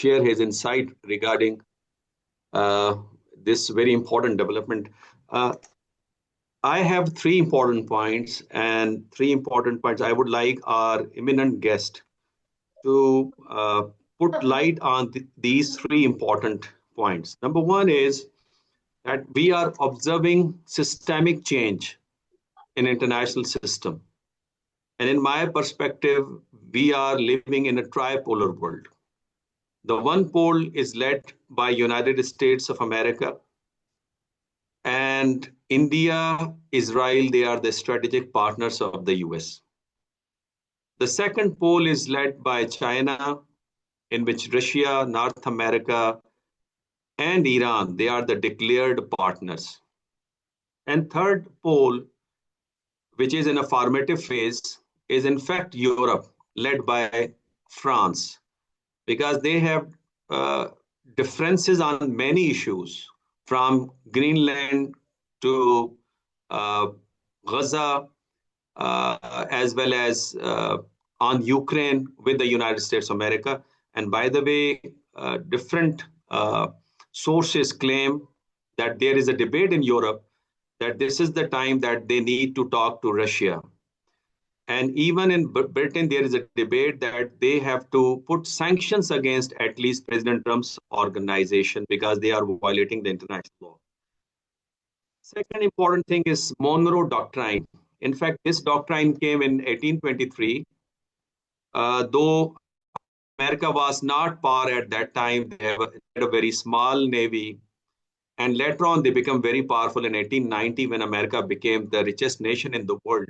share his insight regarding this very important development. I have 3 important points, and 3 important points I would like our eminent guest to put light on these 3 important points. Number one is that we are observing systemic change in international system. And in my perspective, we are living in a tripolar world. The one pole is led by United States of America, and India, Israel, they are the strategic partners of the US. The second pole is led by China, in which Russia, North America, and Iran, they are the declared partners. And third pole, which is in a formative phase, is in fact Europe, led by France, because they have differences on many issues, from Greenland to Gaza, as well as on Ukraine with the United States of America. And by the way, different sources claim that there is a debate in Europe that this is the time that they need to talk to Russia. And even in Britain, there is a debate that they have to put sanctions against at least President Trump's organization because they are violating the international law. Second important thing is Monroe Doctrine. In fact, this doctrine came in 1823. Though America was not power at that time, they had a very small navy. And later on, they became very powerful in 1890 when America became the richest nation in the world.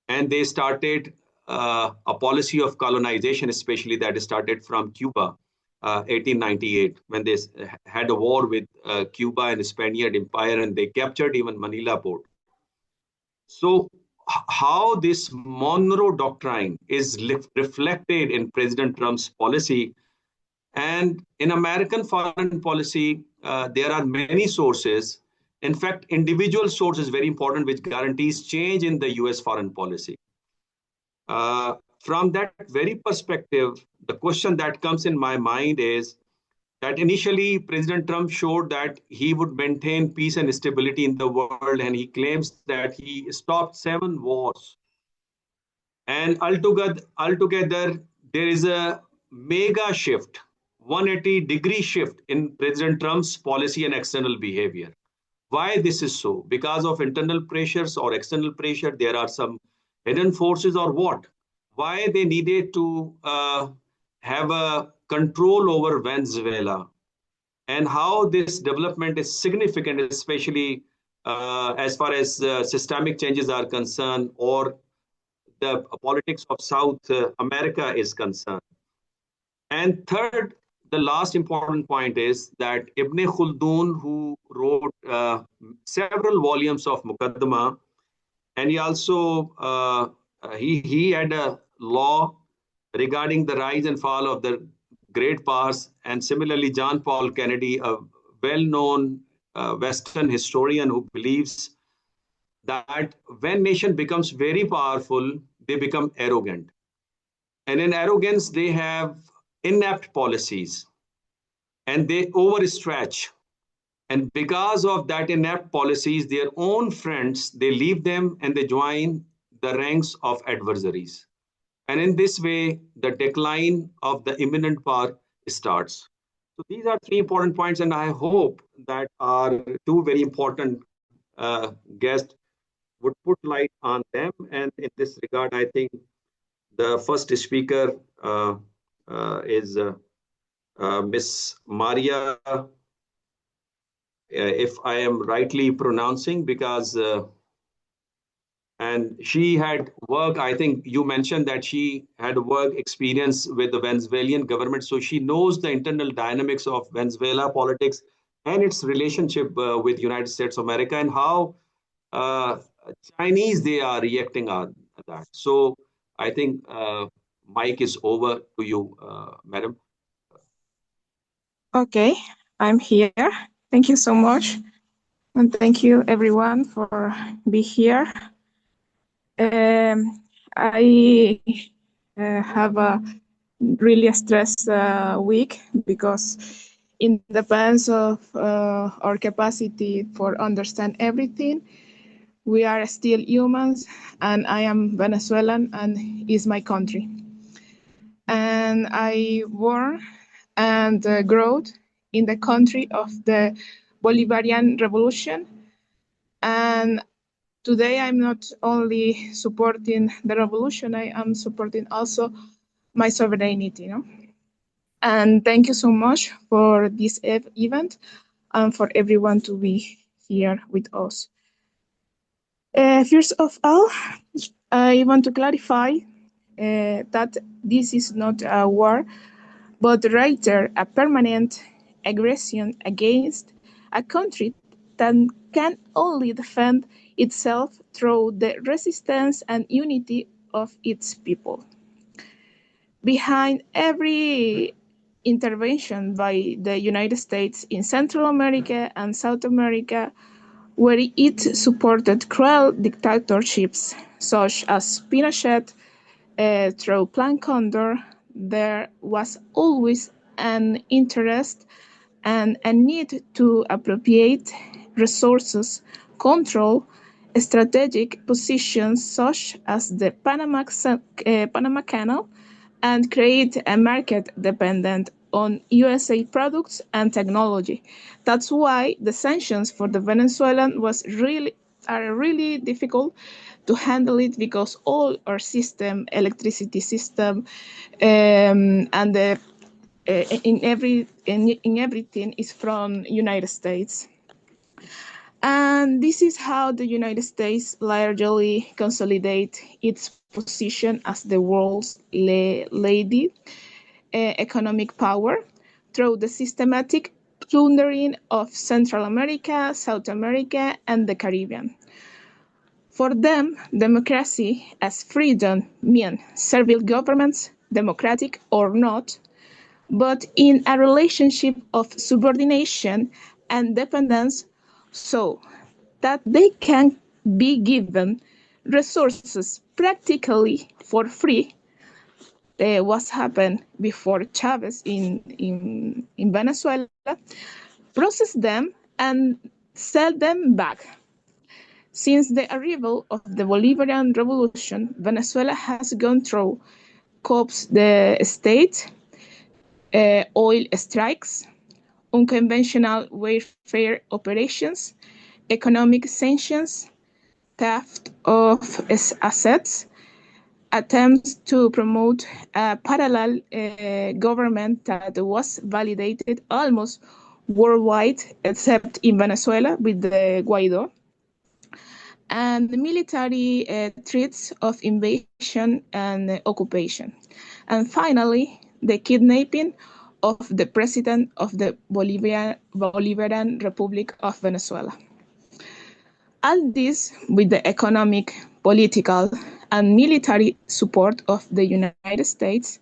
And they started a policy of colonization, especially that started from Cuba, 1898, when they had a war with Cuba and the Spaniard Empire, and they captured even Manila port. So how this Monroe Doctrine is reflected in President Trump's policy, and in American foreign policy, there are many sources. In fact, individual source is very important, which guarantees change in the US foreign policy. From that very perspective, the question that comes in my mind is that initially President Trump showed that he would maintain peace and stability in the world, and he claims that he stopped 7 wars. And altogether there is a mega shift, 180-degree shift in President Trump's policy and external behavior. Why this is so? Because of internal pressures or external pressure, there are some hidden forces or what? Why they needed to have a control over Venezuela, and how this development is significant, especially as far as systemic changes are concerned, or the politics of South America is concerned. And third, the last important point is that Ibn Khaldun, who wrote several volumes of Muqaddimah, and he also he had a law regarding the rise and fall of the great powers. And similarly, John Paul Kennedy, a well-known Western historian who believes that when nation becomes very powerful, they become arrogant. And in arrogance, they have inept policies and they overstretch. And because of that inept policies, their own friends, they leave them and they join the ranks of adversaries. And in this way, the decline of the imminent power starts. So these are 3 important points, and I hope that our 2 very important guests would put light on them. And in this regard, I think the first speaker is Miss Maria, if I am rightly pronouncing, because and she had work, I think you mentioned that she had work experience with the Venezuelan government, so she knows the internal dynamics of Venezuela politics and its relationship with United States of America, and how Chinese they are reacting on that. So I think mic is over to you, madam. Okay, I'm here. Thank you so much. And thank you everyone for being here. I have a really a stress week because it depends of our capacity for understand everything. We are still humans, and I am Venezuelan, and is my country. And I born and grew in the country of the Bolivarian Revolution. And today I'm not only supporting the revolution, I am supporting also my sovereignty. And thank you so much for this event and for everyone to be here with us. First of all, I want to clarify that this is not a war, but rather a permanent aggression against a country that can only defend itself through the resistance and unity of its people. Behind every intervention by the United States in Central America and South America, where it supported cruel dictatorships such as Pinochet through Plan Condor, there was always an interest and a need to appropriate resources, control strategic positions such as the Panama Canal, and create a market dependent on USA products and technology. That's why the sanctions for the Venezuelan are really difficult to handle it because all our system, electricity system, and the in everything is from United States. And this is how the United States largely consolidate its position as the world's lady economic power through the systematic plundering of Central America, South America, and the Caribbean. For them, democracy as freedom means servile governments, democratic or not, but in a relationship of subordination and dependence so that they can be given resources practically for free. What happened before Chavez in Venezuela, process them and sell them back. Since the arrival of the Bolivarian Revolution, Venezuela has gone through coups d'etat, oil strikes, unconventional warfare operations, economic sanctions, theft of assets, attempts to promote a parallel government that was validated almost worldwide, except in Venezuela with the Guaido, and the military threats of invasion and occupation. And finally, the kidnapping of the president of the Bolivarian Republic of Venezuela. All this with the economic, political, and military support of the United States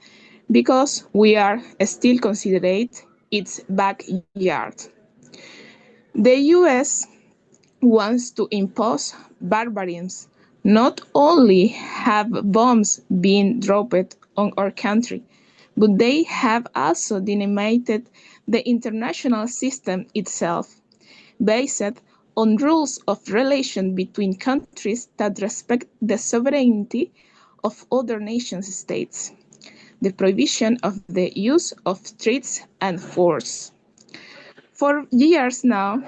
because we are still considered its backyard. The U.S. wants to impose barbarism. Not only have bombs been dropped on our country, but they have also dynamited the international system itself, based on rules of relation between countries that respect the sovereignty of other nations' states, the prohibition of the use of threats and force. For years now,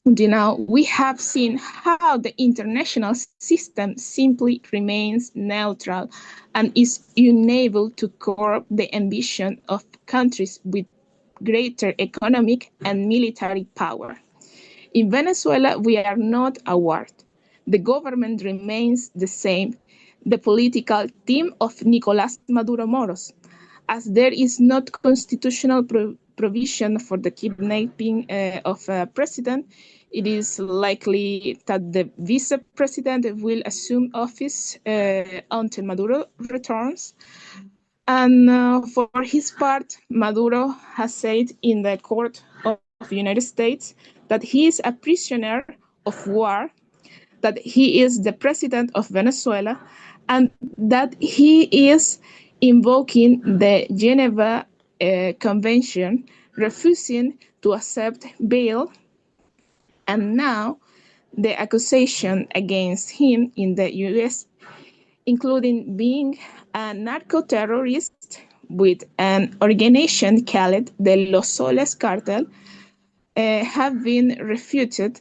we have seen how the international system simply remains neutral and is unable to curb the ambition of countries with greater economic and military power. In Venezuela, we are not a war. The government remains the same, the political team of Nicolás Maduro Moros, as there is not constitutional provision for the kidnapping of a president. It is likely that the vice president will assume office until Maduro returns. And for his part, Maduro has said in the court of the United States that he is a prisoner of war, that he is the president of Venezuela, and that he is invoking the Geneva Convention, refusing to accept bail, and now the accusation against him in the U.S., including being a narco-terrorist with an organization called the Los Soles Cartel, have been refuted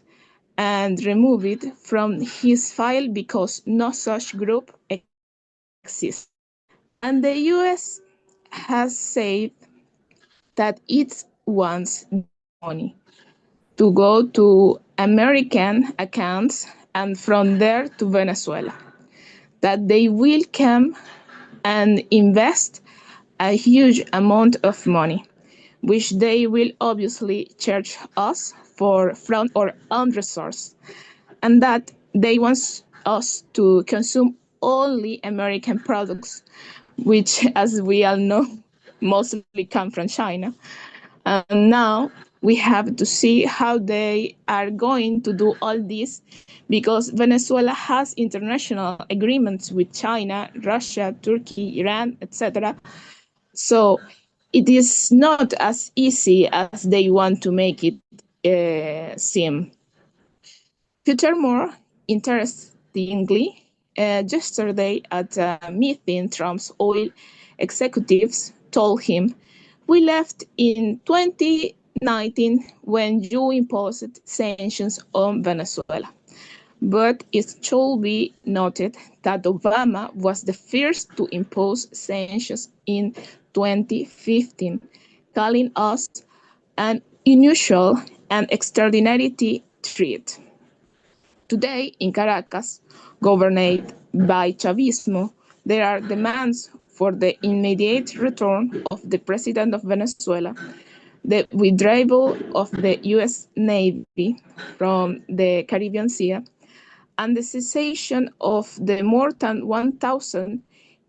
and removed from his file because no such group exists. And the US has said that it wants the money to go to American accounts and from there to Venezuela, that they will come and invest a huge amount of money, which they will obviously charge us for from our own resource, and that they want us to consume only American products, which, as we all know, mostly come from China. And now we have to see how they are going to do all this, because Venezuela has international agreements with China, Russia, Turkey, Iran, etc. So it is not as easy as they want to make it seem. Furthermore, interestingly, yesterday at a meeting, Trump's oil executives told him, "We left in 2019 when you imposed sanctions on Venezuela." But it should be noted that Obama was the first to impose sanctions in 2015, calling us an unusual and extraordinary threat. Today, in Caracas, governed by Chavismo, there are demands for the immediate return of the President of Venezuela, the withdrawal of the U.S. Navy from the Caribbean Sea, and the cessation of the more than 1,000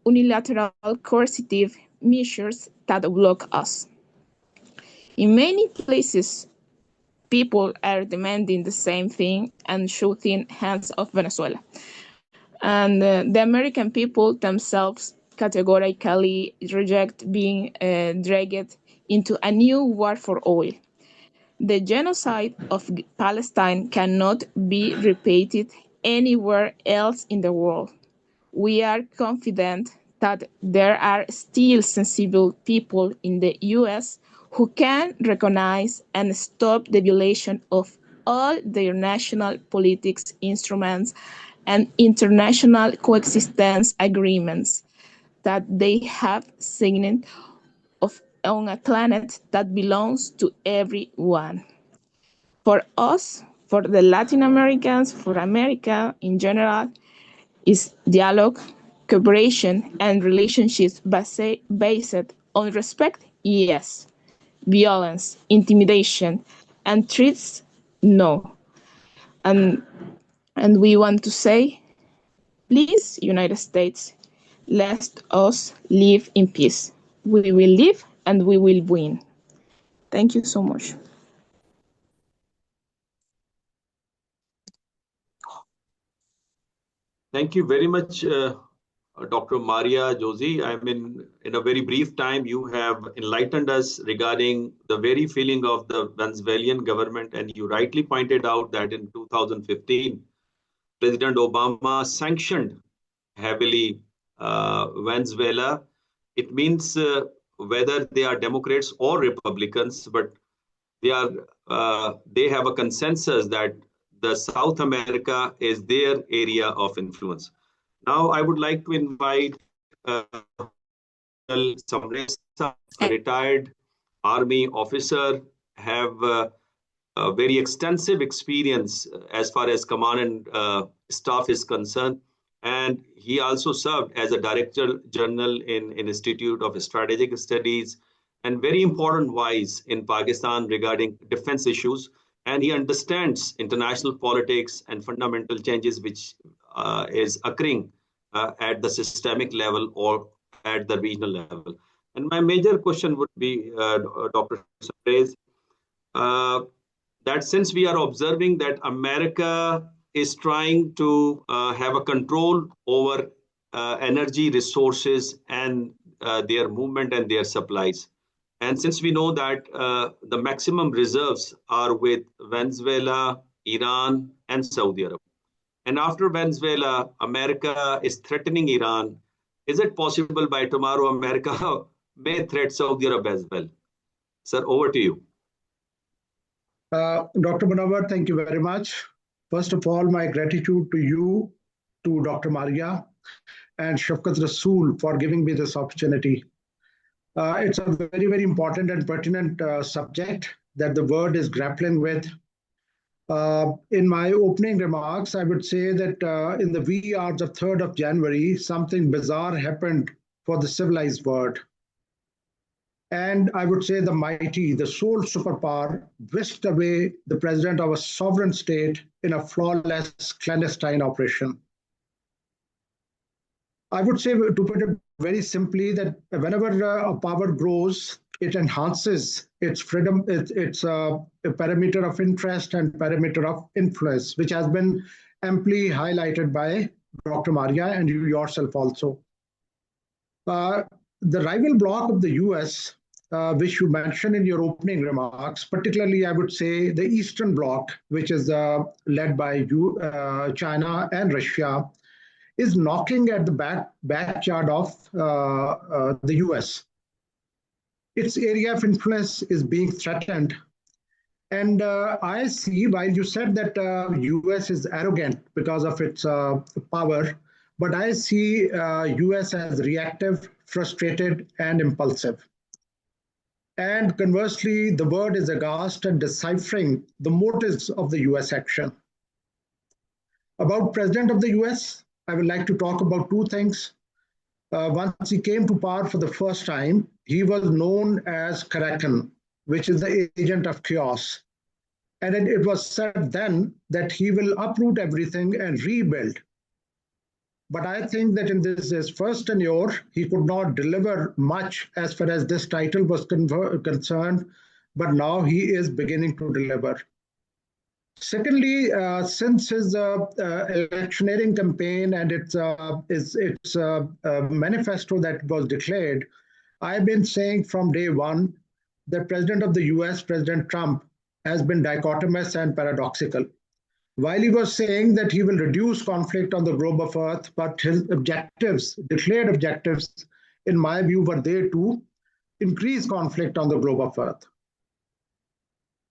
unilateral coercive measures that block us. In many places, people are demanding the same thing and shooting hands of Venezuela. And the American people themselves categorically reject being dragged into a new war for oil. The genocide of Palestine cannot be repeated anywhere else in the world. We are confident that there are still sensible people in the US who can recognize and stop the violation of all their national politics instruments and international coexistence agreements that they have signed on a planet that belongs to everyone. For us, for the Latin Americans, for America in general, is dialogue, cooperation, and relationships based on respect? Yes. Violence, intimidation, and threats? No. And, and we want to say, please, United States, let us live in peace. We will live and we will win. Thank you so much. Thank you very much, Dr. Mariadelosdioses. I mean, in a very brief time, you have enlightened us regarding the very feeling of the Venezuelan government. And you rightly pointed out that in 2015, President Obama sanctioned heavily Venezuela. It means whether they are Democrats or Republicans, but they have a consensus that the South America is their area of influence. Now, I would like to invite Samrez, a retired army officer, have a very extensive experience as far as command and staff is concerned. And he also served as a Director General in Institute of Strategic Studies and very important voice in Pakistan regarding defense issues. And he understands international politics and fundamental changes which is occurring at the systemic level or at the regional level. And my major question would be, Dr. Samrez, that since we are observing that America is trying to have a control over energy resources and their movement and their supplies. And since we know that the maximum reserves are with Venezuela, Iran, and Saudi Arabia. And after Venezuela, America is threatening Iran. Is it possible by tomorrow America may threat Saudi Arabia as well? Sir, over to you. Dr. Munawar, thank you very much. First of all, my gratitude to you, to Dr. Maria, and Shafqat Rasool for giving me this opportunity. It's a very, very important and pertinent subject that the world is grappling with. In my opening remarks, I would say that in the wee hours of 3rd of January, something bizarre happened for the civilized world. And I would say the mighty, the sole superpower, whisked away the president of a sovereign state in a flawless clandestine operation. I would say, to put it very simply, that whenever a power grows, it enhances its freedom, its parameter of interest and parameter of influence, which has been amply highlighted by Dr. Maria and you yourself also. The rival bloc of the US, which you mentioned in your opening remarks, particularly I would say the Eastern Bloc, which is led by China and Russia, is knocking at the backyard of the US. Its area of influence is being threatened. And I see, while you said that US is arrogant because of its power, but I see US as reactive, frustrated, and impulsive. And conversely, the world is aghast at deciphering the motives of the US action. About President of the US, I would like to talk about two things. Once he came to power for the first time, he was known as Kraken, which is the agent of chaos. And it was said then that he will uproot everything and rebuild. But I think that in his first tenure, he could not deliver much as far as this title was concerned, but now he is beginning to deliver. Secondly, since his electioneering campaign and its manifesto that was declared, I've been saying from day one that President of the US, President Trump, has been dichotomous and paradoxical. While he was saying that he will reduce conflict on the globe of Earth, but his objectives, declared objectives, in my view, were there to increase conflict on the globe of Earth.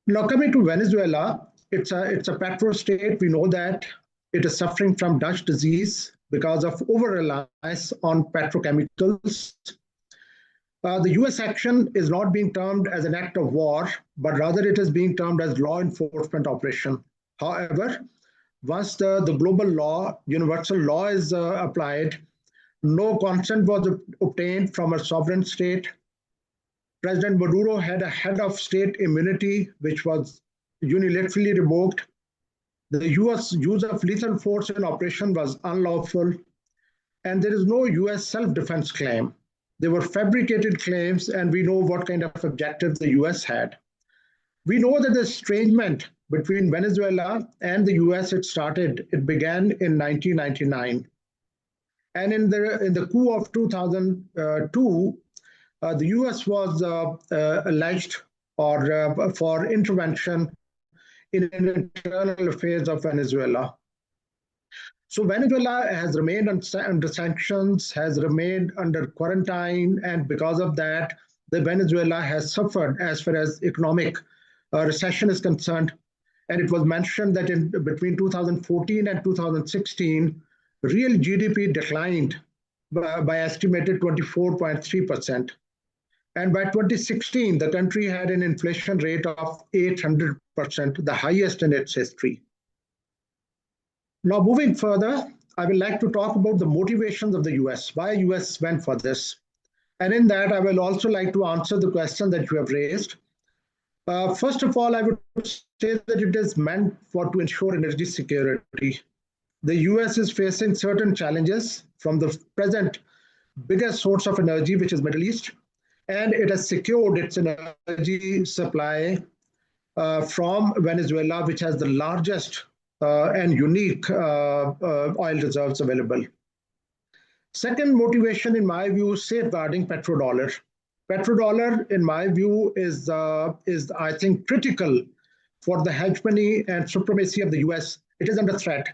Now, coming to Venezuela, it's a petro state. We know that it is suffering from Dutch disease because of over-reliance on petrochemicals. The US action is not being termed as an act of war, but rather it is being termed as law enforcement operation. However, once the global law, universal law is applied, no consent was obtained from a sovereign state. President Maduro had a head of state immunity, which was unilaterally revoked. The US use of lethal force in operation was unlawful. And there is no US self-defense claim. They were fabricated claims, and we know what kind of objectives the US had. We know that the estrangement between Venezuela and the US, it began in 1999. And in the coup of 2002, the US was alleged for intervention in internal affairs of Venezuela. So Venezuela has remained under sanctions, has remained under quarantine, and because of that, the Venezuela has suffered as far as economic recession is concerned. And it was mentioned that between 2014 and 2016, real GDP declined by estimated 24.3%. And by 2016, the country had an inflation rate of 800%, the highest in its history. Now, moving further, I would like to talk about the motivations of the US, why US went for this. And in that, I will also like to answer the question that you have raised. First of all, I would say that it is meant to ensure energy security. The US is facing certain challenges from the present biggest source of energy, which is Middle East, and it has secured its energy supply from Venezuela, which has the largest and unique oil reserves available. Second motivation, in my view, safeguarding petrodollar. Petrodollar, in my view, is I think critical for the hegemony and supremacy of the US. It is under threat.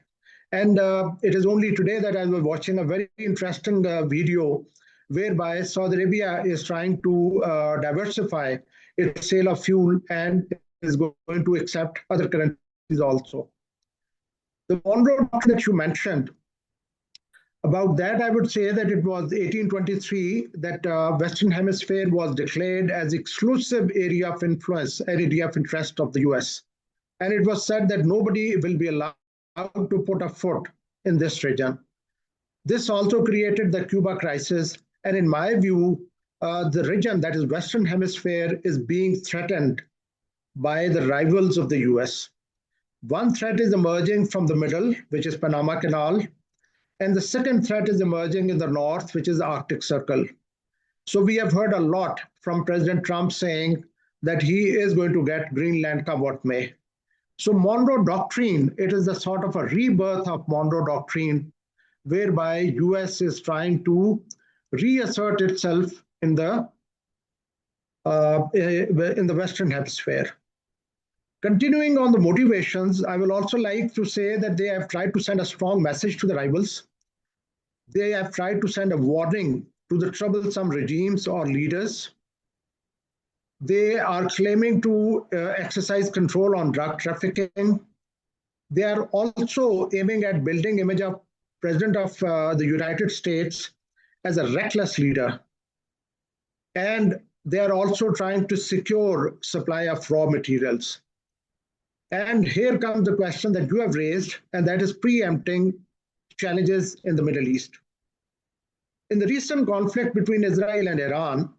And it is only today that I was watching a very interesting video whereby Saudi Arabia is trying to diversify its sale of fuel and is going to accept other currencies also. The Monroe Doctrine that you mentioned, about that, I would say that it was 1823 that Western Hemisphere was declared as exclusive area of influence, area of interest of the US. And it was said that nobody will be allowed to put a foot in this region. This also created the Cuba crisis. And in my view, the region, that is Western Hemisphere, is being threatened by the rivals of the US. One threat is emerging from the middle, which is Panama Canal. And the second threat is emerging in the north, which is the Arctic Circle. So we have heard a lot from President Trump saying that he is going to get Greenland come what may. So Monroe Doctrine, it is a sort of a rebirth of Monroe Doctrine, whereby US is trying to reassert itself in the Western Hemisphere. Continuing on the motivations, I will also like to say that they have tried to send a strong message to the rivals. They have tried to send a warning to the troublesome regimes or leaders. They are claiming to exercise control on drug trafficking. They are also aiming at building image of President of the United States as a reckless leader. And they are also trying to secure supply of raw materials. And here comes the question that you have raised, and that is preempting challenges in the Middle East. In the recent conflict between Israel and Iran,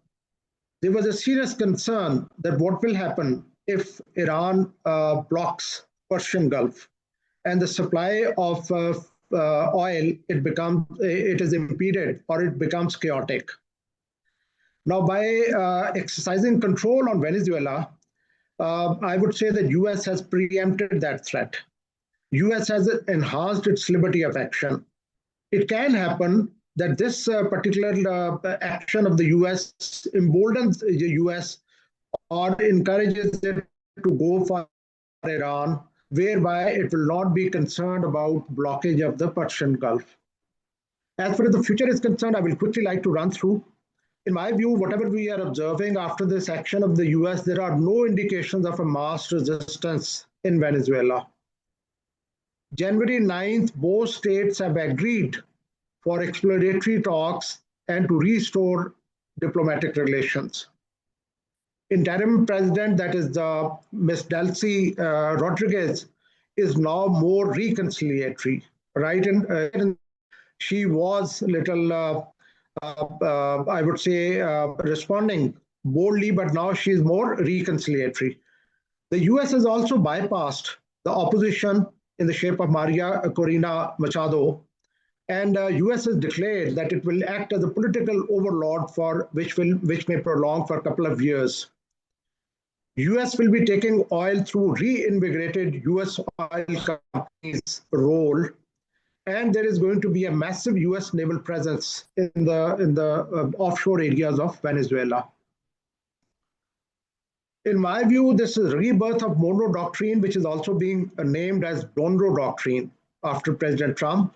there was a serious concern that what will happen if Iran blocks Persian Gulf and the supply of oil, it is impeded or it becomes chaotic. Now, by exercising control on Venezuela, I would say that US has preempted that threat. US has enhanced its liberty of action. It can happen that this particular action of the US emboldens the US or encourages it to go for Iran, whereby it will not be concerned about blockage of the Persian Gulf. As far as the future is concerned, I will quickly like to run through. In my view, whatever we are observing after this action of the US, there are no indications of a mass resistance in Venezuela. January 9th, both states have agreed for exploratory talks and to restore diplomatic relations. Interim president, that is Ms. Delcy Rodriguez, is now more reconciliatory, right? And she was a little I would say, responding boldly, but now she's more reconciliatory. The US has also bypassed the opposition in the shape of Maria Corina Machado, and US has declared that it will act as a political overlord for which may prolong for a couple of years. US will be taking oil through reinvigorated US oil companies' role, and there is going to be a massive US naval presence in the offshore areas of Venezuela. In my view, this is a rebirth of Monroe Doctrine, which is also being named as Monroe Doctrine after President Trump.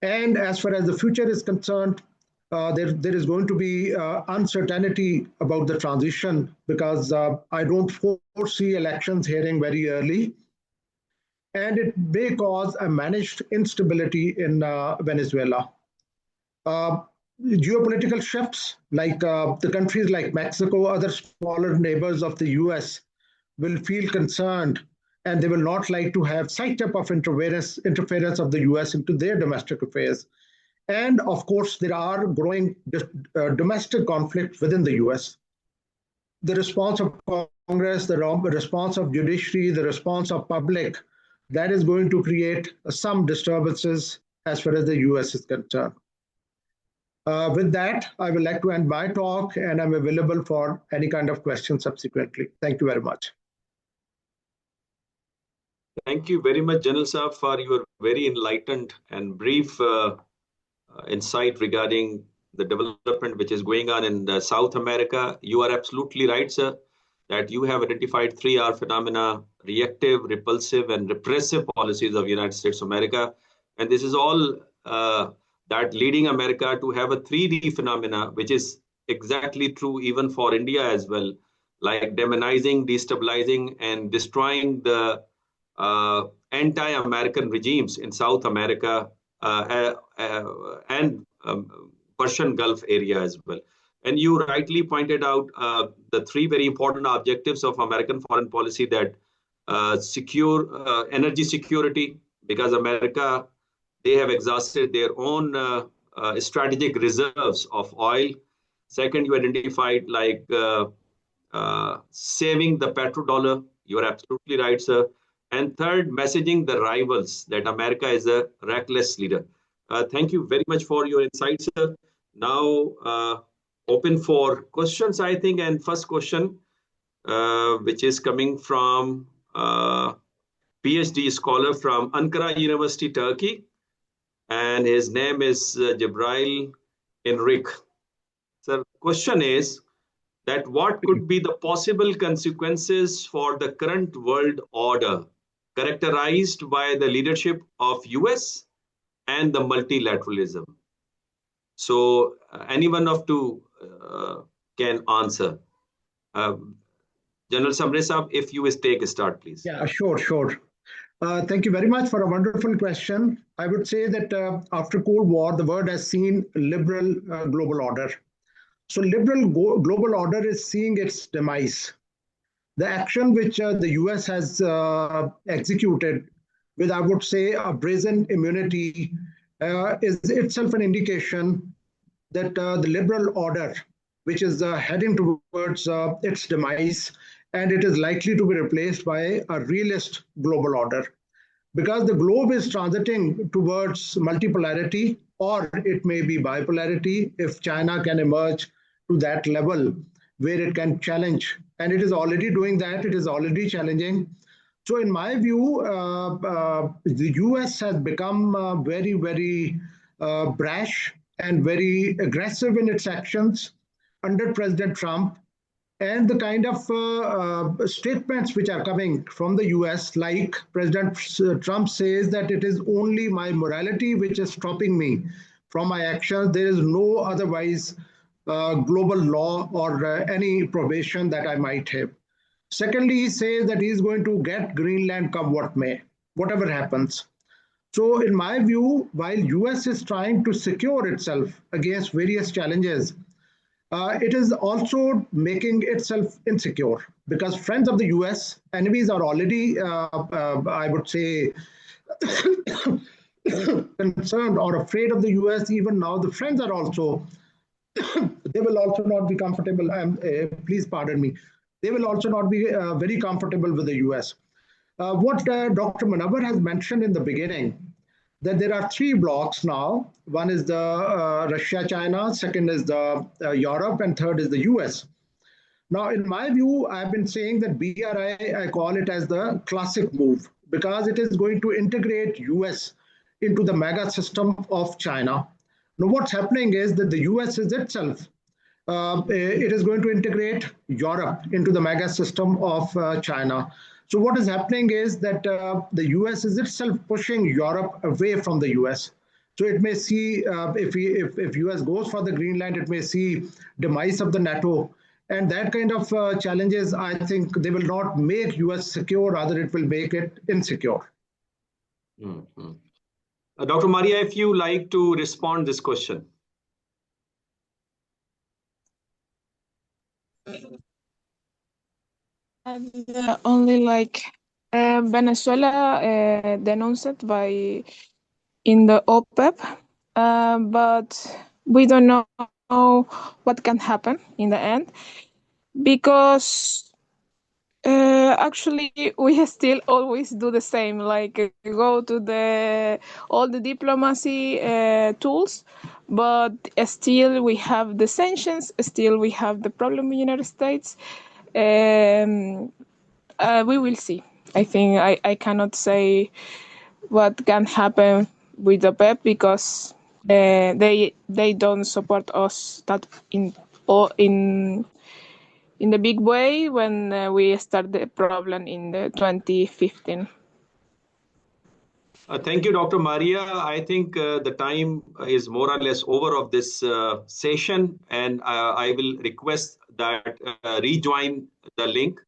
And as far as the future is concerned, there is going to be uncertainty about the transition because I don't foresee elections hearing very early. And it may cause a managed instability in Venezuela. Geopolitical shifts, like the countries like Mexico, other smaller neighbors of the US, will feel concerned, and they will not like to have some type of interference of the US into their domestic affairs. And of course, there are growing domestic conflicts within the US. The response of Congress, the response of judiciary, the response of public, that is going to create some disturbances as far as the US is concerned. With that, I would like to end my talk, and I'm available for any kind of questions subsequently. Thank you very much. Thank you very much, General Saab, for your very enlightened and brief insight regarding the development which is going on in South America. You are absolutely right, sir, that you have identified 3R phenomena: reactive, repulsive, and repressive policies of United States of America. And this is all that leading America to have a 3D phenomena, which is exactly true even for India as well, like demonizing, destabilizing, and destroying the anti-American regimes in South America and Persian Gulf area as well. And you rightly pointed out the three very important objectives of American foreign policy: that secure energy security, because America, they have exhausted their own strategic reserves of oil. Second, you identified like saving the petrodollar. You are absolutely right, sir. And third, messaging the rivals that America is a reckless leader. Thank you very much for your insights, sir. Now, open for questions, I think. And first question, which is coming from PhD scholar from Ankara University, Turkey. And his name is Jibrail Enrique. Sir, question is that what could be the possible consequences for the current world order characterized by the leadership of US and the multilateralism? So any one of two can answer. General Samrez Sahab, if you will take a start, please. Yeah, sure. Thank you very much for a wonderful question. I would say that after Cold War, the world has seen liberal global order. So liberal global order is seeing its demise. The action which the US has executed with, I would say, a brazen immunity is itself an indication that the liberal order, which is heading towards its demise, and it is likely to be replaced by a realist global order. Because the globe is transiting towards multipolarity, or it may be bipolarity if China can emerge to that level where it can challenge. And it is already doing that, it is already challenging. So in my view, the US has become very brash and very aggressive in its actions under President Trump. And the kind of statements which are coming from the US, like President Trump says that it is only my morality which is stopping me from my actions. There is no otherwise global law or any probation that I might have. Secondly, he says that he is going to get Greenland come what may, whatever happens. So in my view, while US is trying to secure itself against various challenges, it is also making itself insecure, because friends of the US, enemies are already, I would say, concerned or afraid of the US. Even now, the friends are also, they will also not be comfortable. Please pardon me. They will also not be very comfortable with the US. What Dr. Munawar has mentioned in the beginning, that there are three blocks now. One is the Russia-China, second is the Europe, and third is the US. Now, in my view, I've been saying that BRI, I call it as the classic move, because it is going to integrate US into the mega system of China. Now, what's happening is that the US is itself, it is going to integrate Europe into the mega system of China. So what is happening is that the US is itself pushing Europe away from the US. So it may see, if US goes for the Greenland, it may see demise of the NATO. And that kind of challenges, I think they will not make US secure, rather it will make it insecure. Mm-hmm. Dr. Maria, if you like to respond this question. Only like Venezuela denounced by in the OPEP, but we don't know what can happen in the end, because actually we still always do the same, like go to all the diplomacy tools, but still we have the sanctions, still we have the problem in the United States. We will see. I think I cannot say what can happen with the PEP, because They don't support us that in the big way when we start the problem in the 2015. Thank you, Dr. Maria. I think the time is more or less over of this session, and I will request that rejoin the link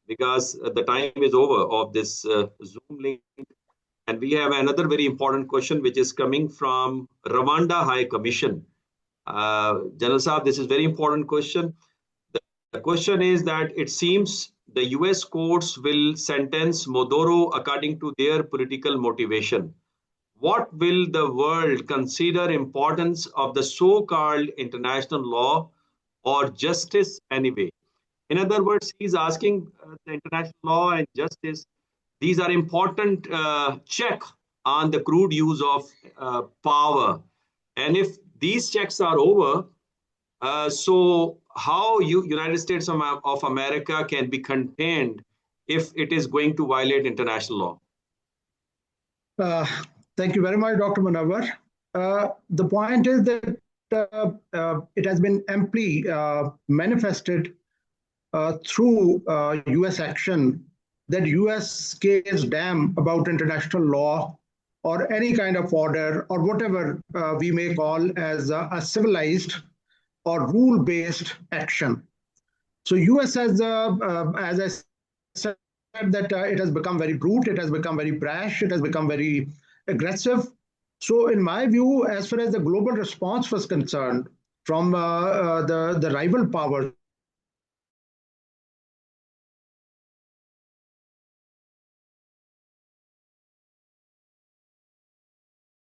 because the time is over of this Zoom link. And we have another very important question which is coming from Rwanda High Commission. General Saab, this is very important question. The question is that it seems the US courts will sentence Maduro according to their political motivation. What will the world consider importance of the so-called international law or justice anyway? In other words, he's asking the international law and justice, these are important check on the crude use of power. And if these checks are over, so how United States of America can be contained if it is going to violate international law? Thank you very much, Dr. Munawar. The point is that it has been amply manifested through US action that US cares damn about international law or any kind of order or whatever we may call as a civilized or rule-based action. So US has, as I said, that it has become very brute, it has become very brash, it has become very aggressive. So in my view, as far as the global response was concerned from the rival powers,